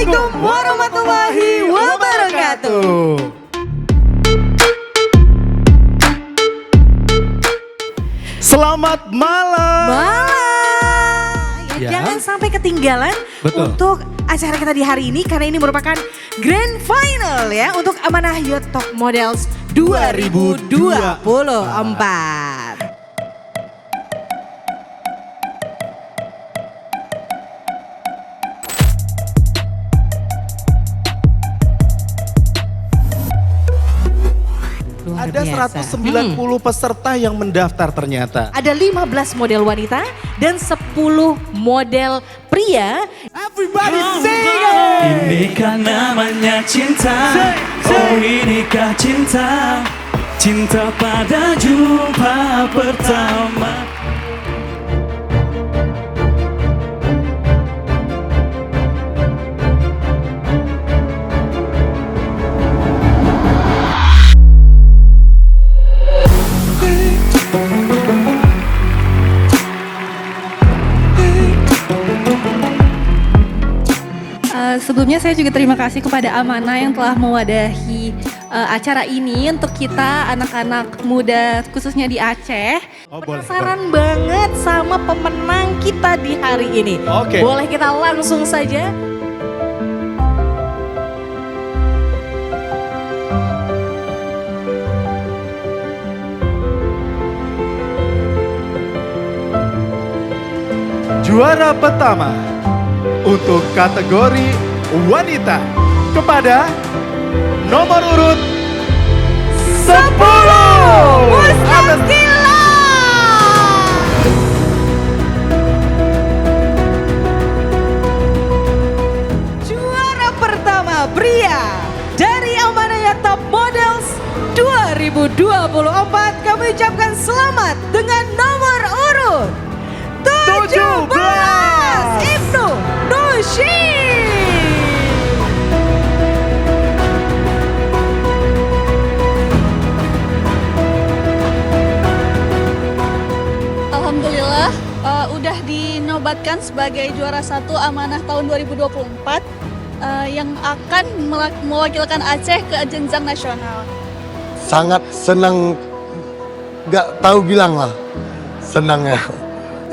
Assalamualaikum warahmatullahi wabarakatuh. Selamat malam. Ya, jangan sampai ketinggalan Betul. untuk acara kita di hari ini karena ini merupakan grand final ya untuk Amanah Youth Top Models 2024. Luar Ada biasa. 190 peserta yang mendaftar ternyata. Ada 15 model wanita dan 10 model pria. Everybody sing it! Inikah namanya cinta? Oh inikah cinta? Cinta pada jumpa pertama. Sebelumnya saya juga terima kasih kepada Amanah yang telah mewadahi acara ini untuk kita anak-anak muda khususnya di Aceh. Oh, boleh, Penasaran banget sama pemenang kita di hari ini. Oke. Boleh kita langsung saja. Juara pertama untuk kategori wanita kepada nomor urut 10. Muskila. Juara pertama pria dari Amanah Youth Top Models 2024 kami ucapkan selamat dengan nomor urut 17 Ibnu Nushi. Alhamdulillah udah dinobatkan sebagai juara 1 Amanah tahun 2024 yang akan mewakilkan Aceh ke jenjang nasional. Sangat senang, gak tahu bilang lah senangnya.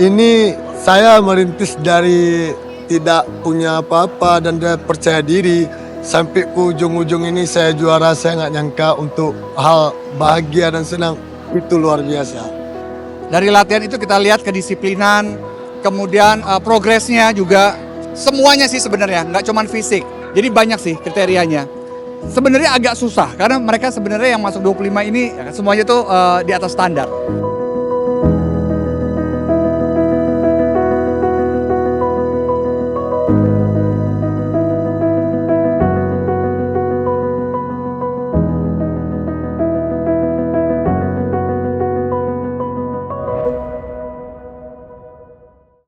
Ini saya merintis dari tidak punya apa-apa dan dia percaya diri. Sampai ke ujung-ujung ini saya juara, saya nggak nyangka untuk hal bahagia dan senang. Itu luar biasa. Dari latihan itu kita lihat kedisiplinan, kemudian progresnya juga. Semuanya sih sebenarnya, nggak cuma fisik. Jadi banyak sih kriterianya. Sebenarnya agak susah karena mereka sebenarnya yang masuk 25 ini semuanya tuh di atas standar.